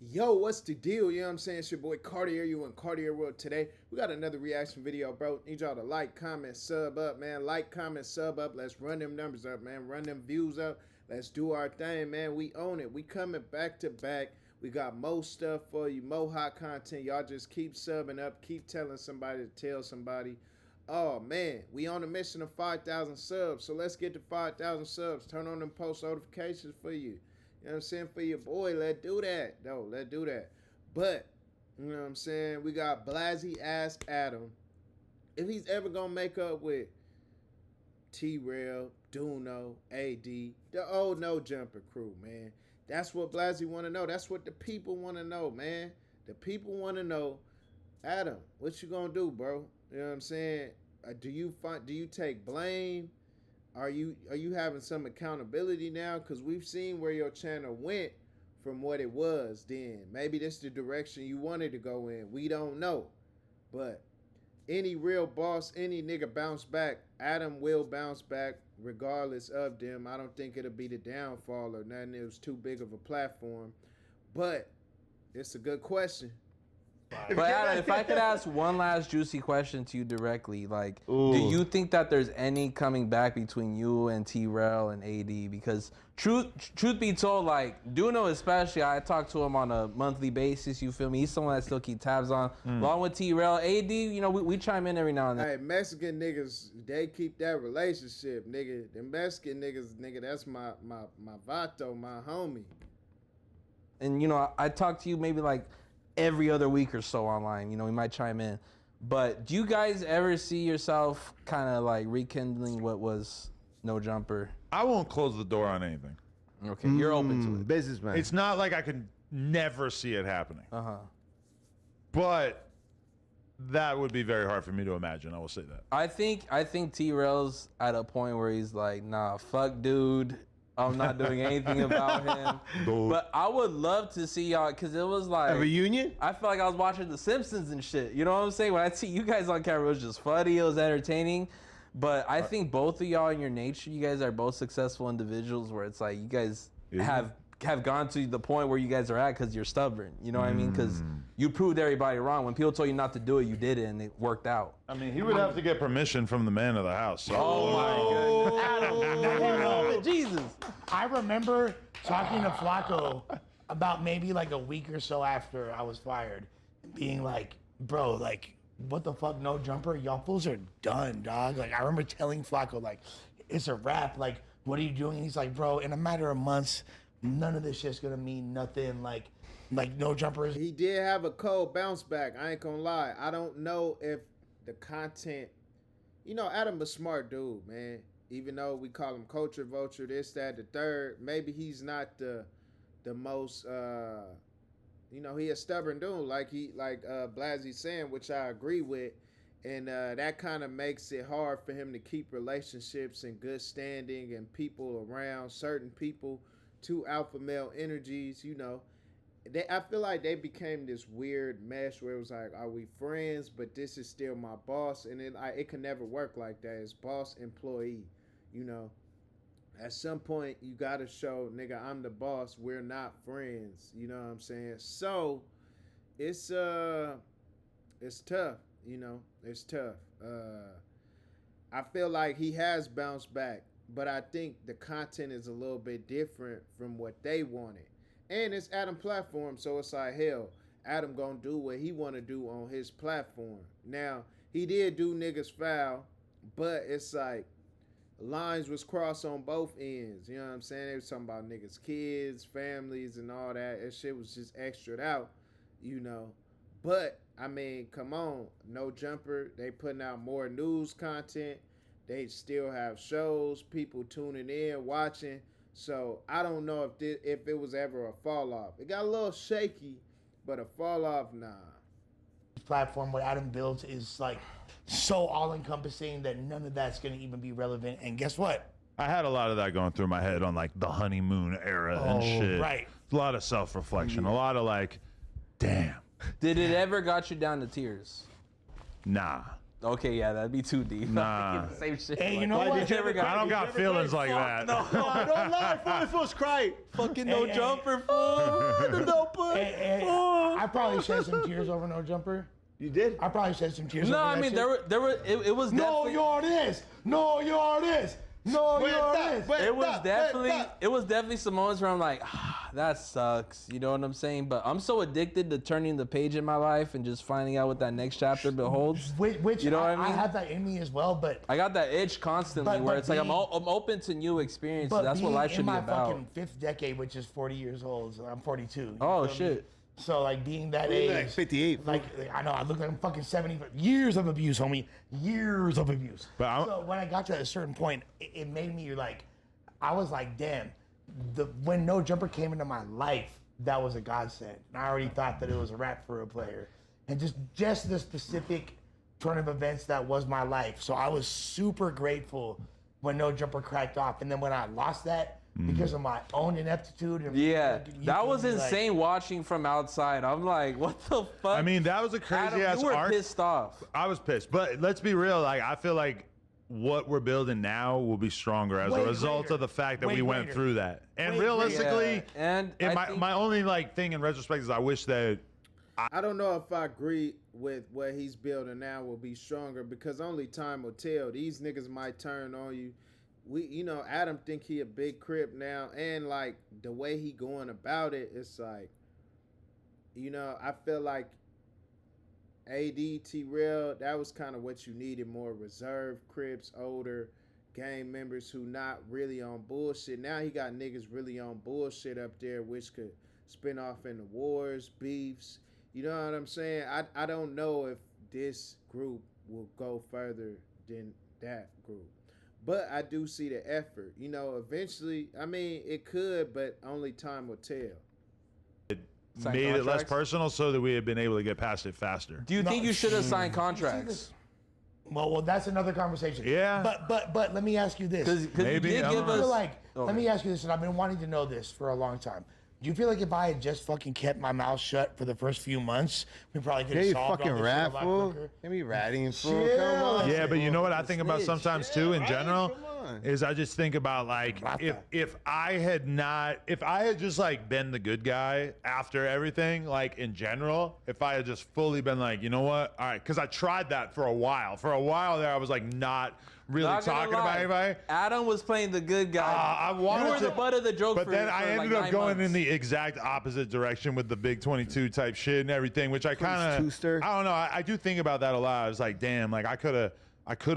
Yo, what's the deal? You know what I'm saying? It's your boy Cartier. You in Cartier World today. We got another reaction video, bro. Need y'all to like, comment, sub up, man. Like, comment, sub up. Let's run them numbers up, man. Run them views up. Let's do our thing, man. We own it. We coming back to back. We got more stuff for you, more hot content. Y'all just keep subbing up. Keep telling somebody to tell somebody. Oh, man. We on a mission of 5,000 subs. So let's get to 5,000 subs. Turn on them post notifications for you. You know what I'm saying? For your boy, let's do that. No, let's do that. But, you know what I'm saying? We got Blazzy ask Adam if he's ever going to make up with Trell, Duno, AD, the old No Jumper crew, man. That's what Blazzy want to know. That's what the people want to know, man. The people want to know, Adam, what you going to do, bro? You know what I'm saying? Do you take blame? Are you having some accountability now? Because we've seen where your channel went from what it was then. Maybe this is the direction you wanted to go in. We don't know. But any real boss, any nigga bounce back. Adam will bounce back regardless of them. I don't think it'll be the downfall or nothing. It was too big of a platform. But it's a good question. But Adam, if I could ask one last juicy question to you directly, like, do you think that there's any coming back between you and Trell and AD? Because truth be told, like, Duno especially, I talk to him on a monthly basis, you feel me? He's someone I still keep tabs on. Along with Trell, AD, you know, we chime in every now and then. Hey, Mexican niggas, they keep that relationship, nigga. The Mexican niggas, nigga, that's my vato, my homie. And, you know, I talk to you maybe like every other week or so online, you know, we might chime in. But do you guys ever see yourself kind of like rekindling what was No Jumper? I won't close the door on anything. Okay, you're open to it. Businessman. It's not like I could never see it happening. Uh-huh. But that would be very hard for me to imagine. I will say that. I think Trell's at a point where he's like, nah, fuck dude. I'm not doing anything about him. But I would love to see y'all, because it was like a reunion. I feel like I was watching The Simpsons and shit. You know what I'm saying? When I see you guys on camera, it was just funny. It was entertaining. But I think both of y'all in your nature, you guys are both successful individuals where it's like you guys have gone to the point where you guys are at because you're stubborn. You know what I mean? Because you proved everybody wrong. When people told you not to do it, you did it and it worked out. I mean, he would have to get permission from the man of the house. So. Oh my goodness. Adam, Jesus. I remember talking to Flacco about maybe like a week or so after I was fired and being like, bro, like, what the fuck, No Jumper? Y'all fools are done, dog. Like, I remember telling Flacco, like, it's a wrap. Like, what are you doing? And he's like, bro, in a matter of months, none of this shit's gonna mean nothing. Like No Jumper is. He did have a cold bounce back. I ain't gonna lie. I don't know if the content, you know, Adam a smart dude, man. Even though we call him culture vulture, this, that, the third, maybe he's not the most, you know, he a stubborn dude, like Blazzy saying, which I agree with. And that kind of makes it hard for him to keep relationships in good standing and people around, certain people, two alpha male energies, you know. I feel like they became this weird mesh where it was like, are we friends? But this is still my boss. And it can never work like that. It's boss employee, you know. At some point, you got to show, nigga, I'm the boss. We're not friends. You know what I'm saying? So it's tough, you know. It's tough. I feel like he has bounced back, but I think the content is a little bit different from what they wanted. And it's Adam platform, so it's like, hell, Adam gonna do what he wanna do on his platform. Now, he did do niggas foul, but it's like lines was crossed on both ends. You know what I'm saying? They was talking about niggas' kids, families, and all that. That shit was just extra'd out, you know. But, I mean, come on. No Jumper, they putting out more news content. They still have shows, people tuning in, watching. So I don't know if it was ever a fall off. It got a little shaky, but a fall off, nah. Platform what Adam builds is like so all encompassing that none of that's gonna even be relevant. And guess what? I had a lot of that going through my head on like the honeymoon era and shit. Right. A lot of self-reflection. A lot of like, damn. Did it ever got you down to tears? Nah. Okay, yeah, that'd be too deep. Nah. Same shit. Hey, you know what? I don't got feelings like that. No, I don't lie. Fully feels cry. Fucking No Jumper, fool. The notebook. I probably shed some tears over No Jumper. You did? I probably shed some tears. No, over I that mean shit. there were. It was No, definitely. you're this. No, you're this. No, you're this. It was definitely some moments where I'm like, that sucks. You know what I'm saying? But I'm so addicted to turning the page in my life and just finding out what that next chapter beholds. Which you know what I I mean? have that in me as well, but I got that itch constantly where it's like I'm being- open to new experiences. but That's what being life should in be my about. fucking 5th decade, which is 40 years old, so I'm 42. You Oh feel me? shit. So like being that You're age, like 58. like I know I look like I'm fucking 70. Years of abuse, homie. Years of abuse. But So when I got to a certain point, it made me like, I was like, damn. When No Jumper came into my life, that was a godsend. And I already thought that it was a wrap for a player, and just the specific turn of events that was my life. So I was super grateful when No Jumper cracked off, and then when I lost that because of my own ineptitude. And Yeah, you that feel was me? Like, insane watching from outside. I'm like, what the fuck? I mean, that was a crazy Adam, ass you were arc. pissed off. I was pissed, but let's be real. Like, I feel like what we're building now will be stronger as Way a result greater. of the fact that Way we went greater. through that. And Way realistically, Yeah, and I think- my only like thing in retrospect is I wish that I don't know if I agree with what he's building now will be stronger because only time will tell. These niggas might turn on you. Adam think he a big crip now, and like the way he going about it, it's like, I feel like AD Trell, that was kind of what you needed, more reserved crips, older gang members who not really on bullshit. Now he got niggas really on bullshit up there, which could spin off into wars, beefs. You know what I'm saying? I don't know if this group will go further than that group. But I do see the effort. Eventually, I mean, it could, but only time will tell. Sign made it less contracts? personal so that we had been able to get past it faster. Do you think you should have signed contracts? Well, that's another conversation. Yeah. But let me ask you this. Because Maybe, you did I give don't know. I us. feel like, Okay. let me ask you this, and I've been wanting to know this for a long time. Do you feel like if I had just fucking kept my mouth shut for the first few months, we probably could Yeah, have you solved fucking all this shit a rat, lot fool. quicker? Can't be ratting, fool. Chill. Come on. Yeah, but you know what I think about snitch. sometimes too in right? general Come on. is I just think about like Rata. if I had just like been the good guy after everything, like in general, if I had just fully been like, you know what, all right, because I tried that for a while. For a while there, I was like not really Not gonna talking about lie, anybody. Adam was playing the good guy. I wanted you were to, the butt of the joke. but for, then for I like ended up 9 going months. in the exact opposite direction with the big 22 type shit and everything, which I kind of, Twister. I don't know. I do think about that a lot. I was like, damn, like I could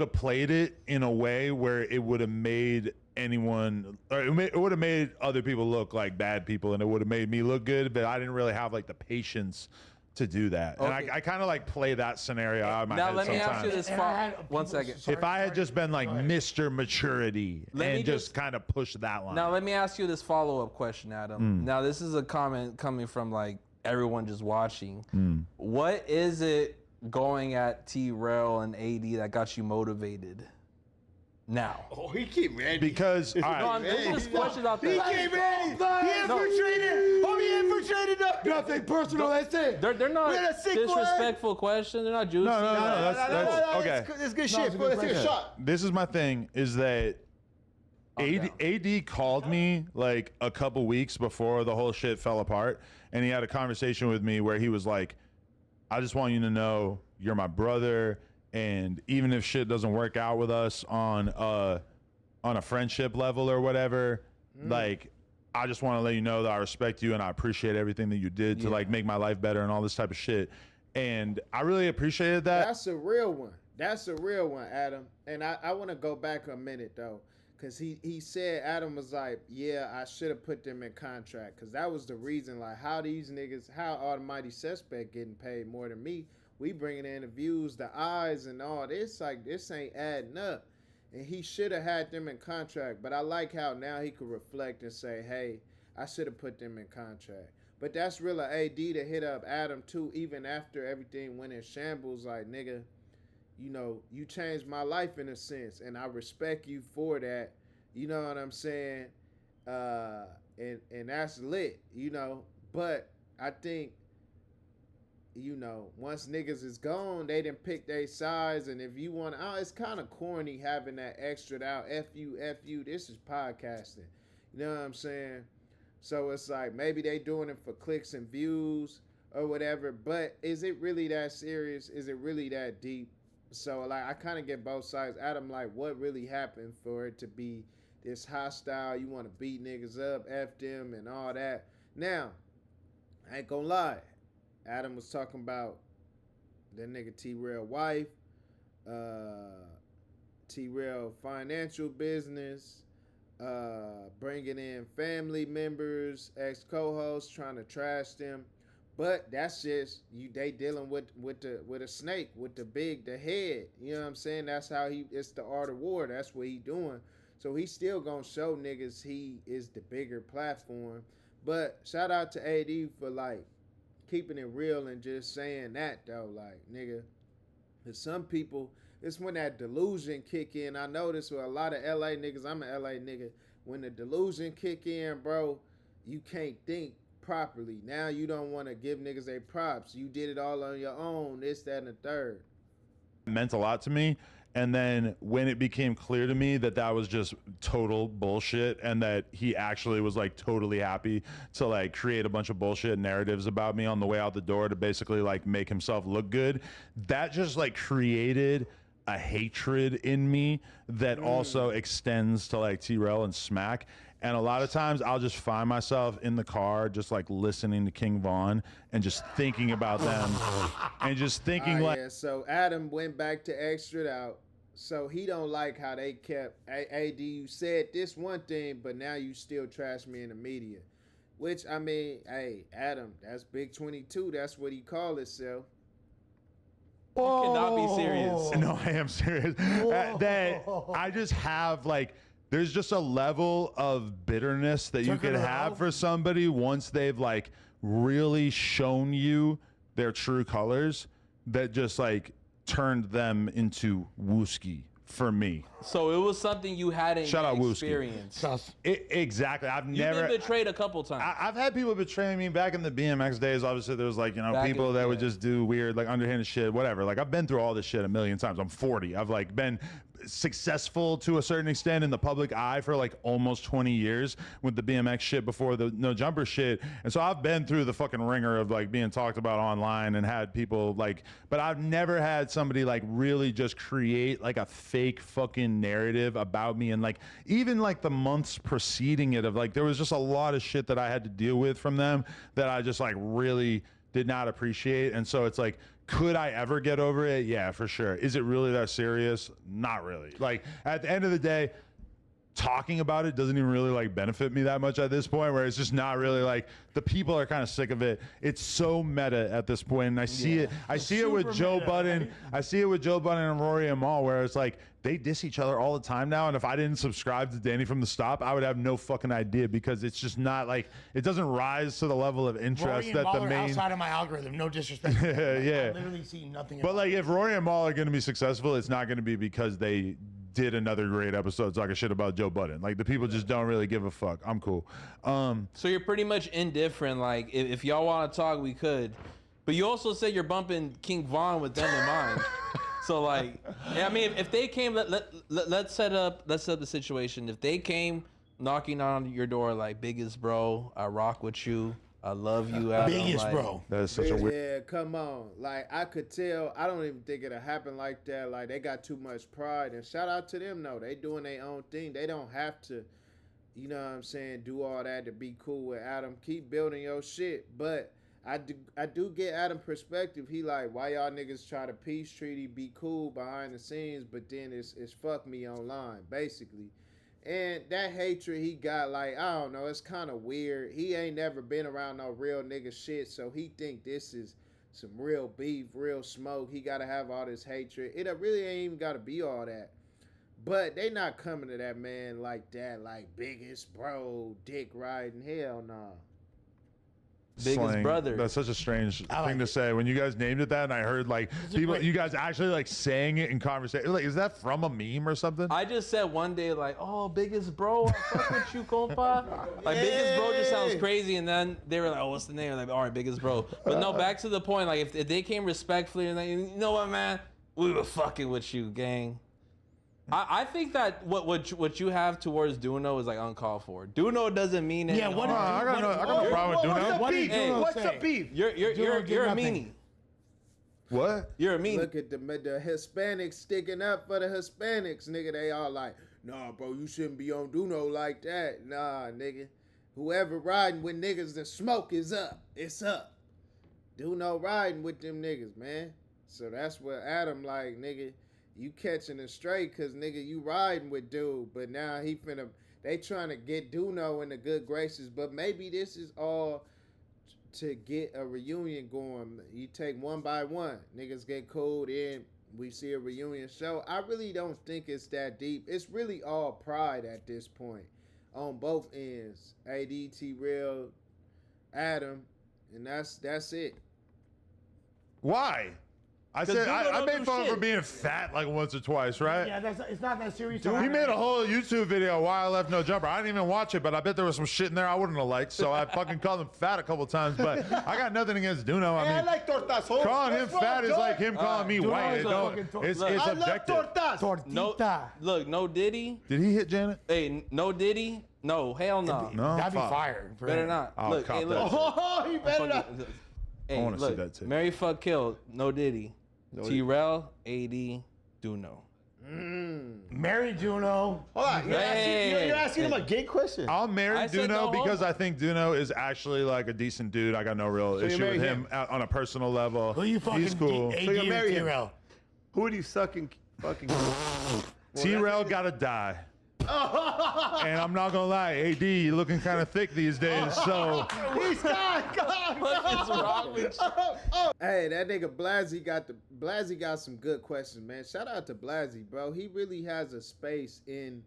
have played it in a way where it would have made anyone, or it would have made other people look like bad people, and it would have made me look good. But I didn't really have like the patience to do that, Okay. and I kind of like play that scenario out of my Now head let me sometimes. ask you this. And I had One people- second. sorry, If I had sorry. just been like Go ahead. Mr. Maturity Let me and just just- kind of push that line. Now let me ask you this follow-up question, Adam. Now this is a comment coming from like everyone just watching. What is it going at Trell and AD that got you motivated? Now. Oh, he keep ready. because all right, No, I'm Hey, just questions out there. He came ready. He infiltrated. Oh, he infiltrated up. Nothing personal, that's it. They're not We're in a sick way. disrespectful questions. They're not juicy. No, that's okay. That's good it's shit. a Fool. good Let's take a question. shot. This is my thing is that AD called me like a couple weeks before the whole shit fell apart, and he had a conversation with me where he was like, I just want you to know you're my brother, and even if shit doesn't work out with us on a friendship level or whatever, like I just want to let you know that I respect you and I appreciate everything that you did to like make my life better and all this type of shit. And I really appreciated that. That's a real one. That's a real one, Adam. And I want to go back a minute though, because he said, Adam was like, yeah, I should have put them in contract, because that was the reason, like, how these niggas, how Almighty Suspect getting paid more than me. We bringing in the views, the eyes, and all this. Like, this ain't adding up. And he should have had them in contract. But I like how now he could reflect and say, hey, I should have put them in contract. But that's real AD to hit up Adam too, even after everything went in shambles. Like, nigga, you changed my life in a sense, and I respect you for that. You know what I'm saying? And that's lit, But I think, once niggas is gone, they done pick their sides, and if you want, it's kind of corny having that extra out. F you, this is podcasting. You know what I'm saying? So it's like maybe they doing it for clicks and views, or whatever. But is it really that serious? Is it really that deep? So like I kind of get both sides. Adam, like what really happened for it to be this hostile? You want to beat niggas up, f them, and all that. Now, I ain't gonna lie. Adam was talking about that nigga T-Rail wife, T-Rail financial business, bringing in family members, ex co-hosts, trying to trash them. But that's just you. They dealing with a snake, with the head. You know what I'm saying? That's how he. It's the art of war. That's what he doing. So he still gonna show niggas he is the bigger platform. But shout out to AD for like keeping it real and just saying that though. Like nigga, cause some people, it's when that delusion kick in. I noticed with a lot of LA niggas. I'm an LA nigga. When the delusion kick in, bro, you can't think properly. Now you don't want to give niggas their props. You did it all on your own. This, that, and the third. It meant a lot to me. And then when it became clear to me that that was just total bullshit and that he actually was like totally happy to like create a bunch of bullshit narratives about me on the way out the door to basically like make himself look good, that just like created a hatred in me that also extends to like T-Rail and Smack. And a lot of times I'll just find myself in the car just like listening to King Von and just thinking about them and just thinking like, yeah, so Adam went back to Extra Out. So he don't like how they kept AD. You said this one thing, but now you still trash me in the media. Which I mean, hey, Adam, that's Big 22. That's what he call himself. You cannot be serious. no, I am serious. That I just have like, there's just a level of bitterness that you could have for somebody once they've like really shown you their true colors that just like turned them into Wooski for me. So it was something you hadn't Shout out Wooski. experienced. Exactly. I've You've never been betrayed a couple times. I've had people betray me back in the BMX days. Obviously, there was like, you know, Back people in- that yeah. would just do weird, like underhanded shit, whatever. Like I've been through all this shit a million times. I'm 40. I've like been successful to a certain extent in the public eye for like almost 20 years with the BMX shit before the no jumper shit. And so I've been through the fucking ringer of like being talked about online and had people like, but I've never had somebody like really just create like a fake fucking narrative about me. And like, even like the months preceding it of like, there was just a lot of shit that I had to deal with from them that I just like really did not appreciate. And so it's like, could I ever get over it? Yeah, for sure. Is it really that serious? Not really. Like at the end of the day, talking about it doesn't even really like benefit me that much at this point, where it's just not really like the people are kind of sick of it. It's so meta at this point, and I see it. I see it with Joe Budden. Right? I see it with Joe Budden and Rory Amal, where it's like they diss each other all the time now. And if I didn't subscribe to Danny from the Stop, I would have no fucking idea, because it's just not like it doesn't rise to the level of interest Rory that and the Maul are main. outside of my algorithm. No disrespect. Yeah. I literally see nothing. But like, if Rory and Maul are going to be successful, it's not going to be because they did another great episode talking shit about Joe Budden. Like the people just don't really give a fuck. I'm cool. So you're pretty much indifferent. Like if y'all want to talk, we could. But you also said you're bumping King Von with them in mind. So like, yeah, I mean, if they came, let's set up the situation. If they came knocking on your door like, biggest bro, I rock with you, I love you, Adam, Biggest like, bro. That is such a weird. Yeah, come on. Like I could tell. I don't even think it'll happen like that. Like they got too much pride. And shout out to them though. They doing their own thing. They don't have to, you know what I'm saying, do all that to be cool with Adam. Keep building your shit. But I do get Adam perspective. He like, why y'all niggas try to peace treaty, be cool behind the scenes, but then it's fuck me online, basically. And that hatred he got, like, I don't know, it's kind of weird. He ain't never been around no real nigga shit, so he think this is some real beef, real smoke. He got to have all this hatred. It really ain't even got to be all that. But they not coming to that man like that, like biggest bro, dick riding. Hell nah. biggest Slang. brother. That's such a strange I like thing to it. say. When you guys named it that, and I heard like people, great- you guys actually like saying it in conversation. Like, is that from a meme or something? I just said one day like, oh, biggest bro, I fuck with you, compa. Like biggest bro just sounds crazy, and then they were like, oh, what's the name? Like, all right, biggest bro. But no, back to the point. Like, if they came respectfully and like, you know what, man, we were fucking with you, gang. I think that what you have towards Duno is like uncalled for. Duno doesn't mean it. Yeah, what? I got no problem with What's Duno. the beef? Hey, What's the beef? You're a meanie. What? You're a meanie. Look at the Hispanics sticking up for the Hispanics, nigga. They all like, nah, bro, you shouldn't be on Duno like that. Nah, nigga. Whoever riding with niggas, the smoke is up. It's up. Duno riding with them niggas, man. So that's what Adam like, nigga. You catching it straight, cause nigga, you riding with dude, but now they trying to get Duno in the good graces, but maybe this is all to get a reunion going. You take one by one, niggas get cool, then we see a reunion show. I really don't think it's that deep. It's really all pride at this point on both ends. AD, T-Real, Adam, and that's it. Why? I said I made fun for being fat like once or twice, right? Yeah, it's not that serious. He made a whole YouTube video why I left No Jumper. I didn't even watch it, but I bet there was some shit in there I wouldn't have liked. So I fucking called him fat a couple times. But I got nothing against Duno. I Hey, I mean, like tortas. Ho. calling him What's wrong, fat is dog? like him calling me white. It is a don't- fucking It's Look, it's I objective. love tortas. No, Tortita. look, no Diddy. Did he hit Janet? Hey, no Diddy. No, hell no. No, That'd be fuck. fire. for Better him. not. I'll Look, cop hey, that look. too. Oh, he better not. Hey, wanna see look, that too. Mary fuck kill. No Diddy. T-Rel, AD, Duno. Marry Duno. Hold on. You're asking him a gay question. I'll marry I said Duno no because homo. I think Duno is actually like a decent dude. I got no real you issue marry with him on a personal level. Who you fucking He's cool. AD So you or marry him. T-Rel? Who do you fucking? T-Rel gotta die. And I'm not gonna lie, AD, you looking kind of thick these days. So He's gone. What is wrong with you? Hey, that nigga Blazzy got some good questions, man. Shout out to Blazzy, bro. He really has a space in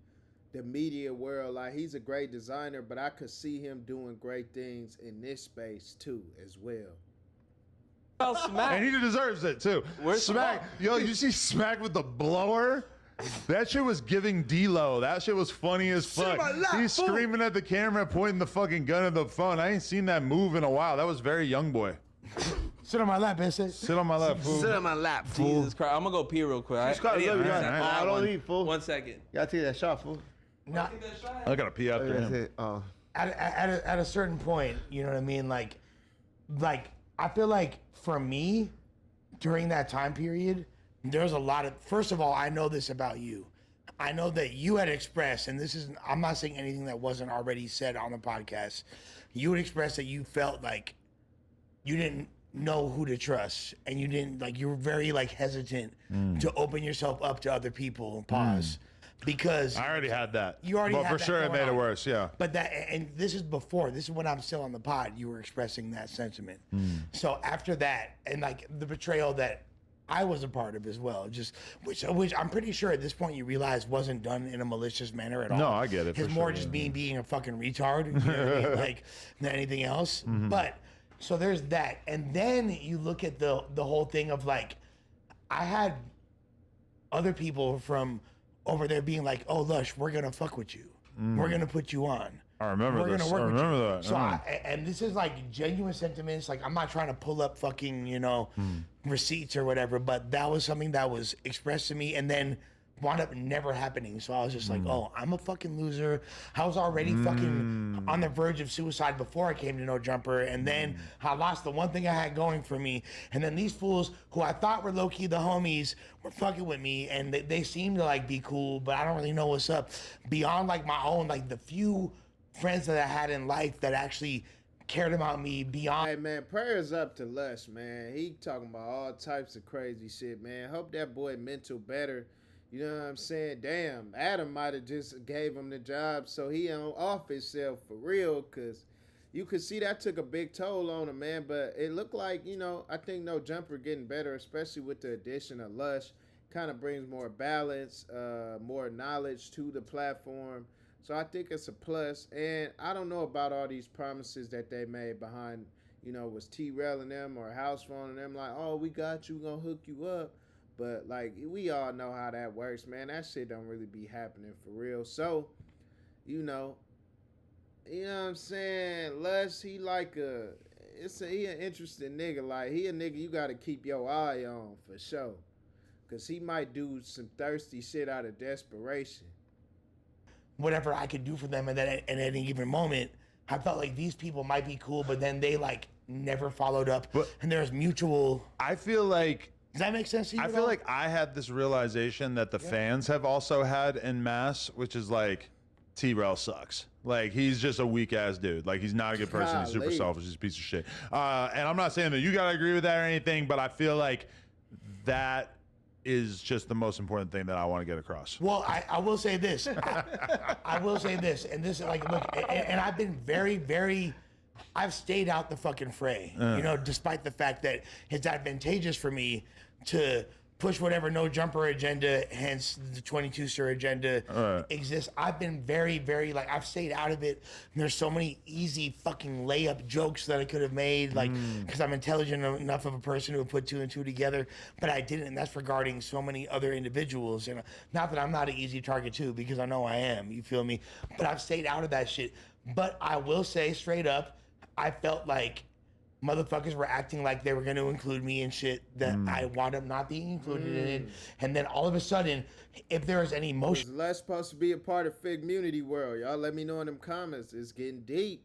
the media world. Like, he's a great designer, but I could see him doing great things in this space too, as well. Well, Smack. and he deserves it too. Where's Smack? Yo, you see Smack with the blower? That shit was giving D-Lo. That shit was funny as fuck. my lap, He's fool. screaming at the camera, pointing the fucking gun at the phone. I ain't seen that move in a while. That was very young boy. Sit on my lap, Vincent. Sit on my lap, fool. Sit on my lap, fool. Jesus Christ. I'm gonna go pee real quick. Jesus Christ, I need- love you, one man. second. Oh, I don't One- need, fool. 1 second. You gotta take that shot, fool. Not, I gotta pee after That's him. it. Oh. at a certain point, you know what I mean? Like I feel like for me, during that time period, there's a lot of. First of all, I know this about you. I know that you had expressed, and this is. I'm not saying anything that wasn't already said on the podcast. You had expressed that you felt like you didn't know who to trust, and you didn't like. You were very like hesitant to open yourself up to other people. Pause. Because I already had that. You already but had for that sure it going made it on. worse, yeah. But that, and this is before. This is when I'm still on the pod. You were expressing that sentiment. So after that, and like the betrayal that I was a part of as well, just which I'm pretty sure at this point you realize wasn't done in a malicious manner at all. No, I get it, It's for more sure, just yeah. me being a fucking retard, you know what I mean? Like than anything else. But so there's that, and then you look at the whole thing of like, I had other people from over there being like, "Oh, Lush, we're gonna fuck with you. We're gonna put you on. I remember We're this. gonna work I with remember you." that. So, Mm. and this is like genuine sentiments. Like, I'm not trying to pull up fucking, receipts or whatever, but that was something that was expressed to me and then wound up never happening. So I was just like, oh, I'm a fucking loser. I was already fucking on the verge of suicide before I came to No Jumper. And then I lost the one thing I had going for me. And then these fools who I thought were low-key the homies were fucking with me. And they seem to like be cool, but I don't really know what's up. Beyond like my own, like the few friends that I had in life that actually cared about me beyond. Hey, man, prayers up to Lush, man. He talking about all types of crazy shit, man. Hope that boy mental better. You know what I'm saying? Damn, Adam might have just gave him the job so he don't off himself for real, because you could see that took a big toll on him, man. But it looked like, I think No Jumper getting better, especially with the addition of Lush. Kind of brings more balance, more knowledge to the platform. So I think it's a plus. And I don't know about all these promises that they made behind, was T-Rel and them or House Phone and them like, oh, we got you, gonna hook you up. But, like, we all know how that works, man. That shit don't really be happening for real. So, you know what I'm saying? Lush, he an interesting nigga. Like, he a nigga you got to keep your eye on for sure. Cause he might do some thirsty shit out of desperation. Whatever I could do for them, and then at any given moment, I felt like these people might be cool, but then they like never followed up, and there's mutual. I feel like. Does that make sense to you? I feel like I had this realization that the fans have also had en masse, which is like, Trell sucks. Like, he's just a weak ass dude. Like, he's not a good person. He's super selfish. He's a piece of shit. And I'm not saying that you gotta agree with that or anything, but I feel like that is just the most important thing that I want to get across. Well, I will say this. I will say this, and this like look, and I've been very, very. I've stayed out the fucking fray, you know, despite the fact that it's advantageous for me to push whatever no jumper agenda, hence the 22 stir agenda exists. I've been very, very like I've stayed out of it. And there's so many easy fucking layup jokes that I could have made, like because I'm intelligent enough of a person who put two and two together, but I didn't. And that's regarding so many other individuals. And not that I'm not an easy target too, because I know I am. You feel me? But I've stayed out of that shit. But I will say straight up, I felt like motherfuckers were acting like they were going to include me in shit that I wound up not being included in it. And then all of a sudden, if there was any motion. Was Les supposed to be a part of Figmunity World? Y'all let me know in them comments. It's getting deep.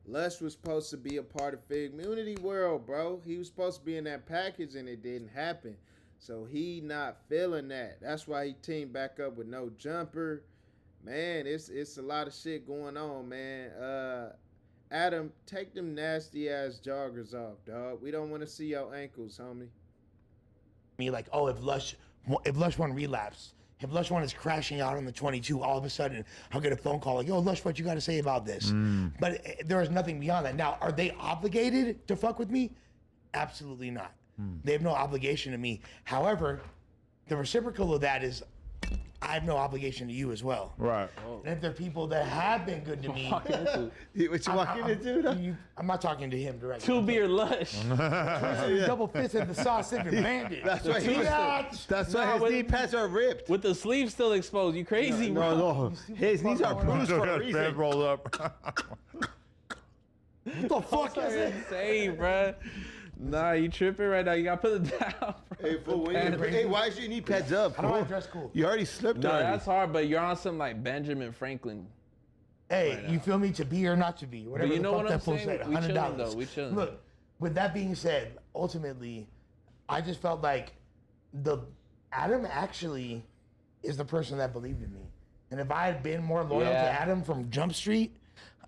Les was supposed to be a part of Figmunity World, bro. He was supposed to be in that package and it didn't happen. So he not feeling that. That's why he teamed back up with No Jumper. Man, it's a lot of shit going on, man. Adam, take them nasty ass joggers off, dog. We don't want to see your ankles, homie. Me like, oh, if Lush one relapse, if Lush one is crashing out on the 22, all of a sudden I'll get a phone call like, yo, Lush, what you got to say about this? But there is nothing beyond that. Now, are they obligated to fuck with me? Absolutely not. They have no obligation to me. However, the reciprocal of that is I have no obligation to you as well. Right. And if there are people that have been good to me, What you walking into? I'm not talking to him directly. Two beer lush. Double fisted the sauce sipping bandit. That's why his knee pads are ripped. With the sleeves still exposed. You crazy, bro? No. His knees are bruised Still for got a his pants reason. rolled up. What the fuck is it? Insane, bro. Nah, you tripping right now. You gotta put it down, bro. Hey, fool, hey, why is your knee pads up? How do I Fool? dress cool? You already slipped No, already. that's hard, but you're on some like Benjamin Franklin. Hey, you feel me? To be or not to be, whatever you know the what fuck I'm that fool saying? said. We chilling, $100. though. We chilling. Look, with that being said, ultimately, I just felt like Adam actually is the person that believed in me, and if I had been more loyal to Adam from Jump Street,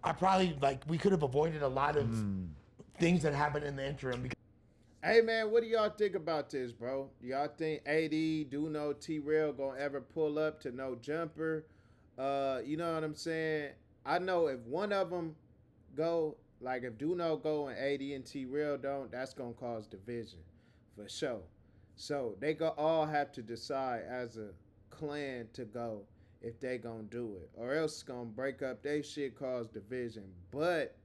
I probably we could have avoided a lot of things that happened in the interim. Because Hey, man, what do y'all think about this, bro? Do y'all think AD, Duno, Trell gonna ever pull up to No Jumper? You know what I'm saying? I know if one of them go, like if Duno go and AD and Trell don't, that's gonna cause division for sure. So they all have to decide as a clan to go if they gonna do it, or else it's gonna break up they shit, cause division. But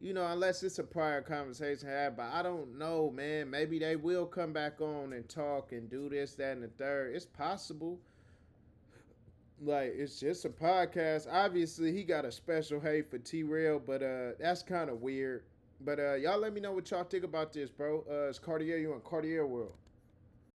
you know, unless it's a prior conversation had, but I don't know, man. Maybe they will come back on and talk and do this, that, and the third. It's possible. Like, it's just a podcast. Obviously, he got a special hate for Trell, but that's kind of weird. But y'all let me know what y'all think about this, bro. It's Cartier, you in Cartier World.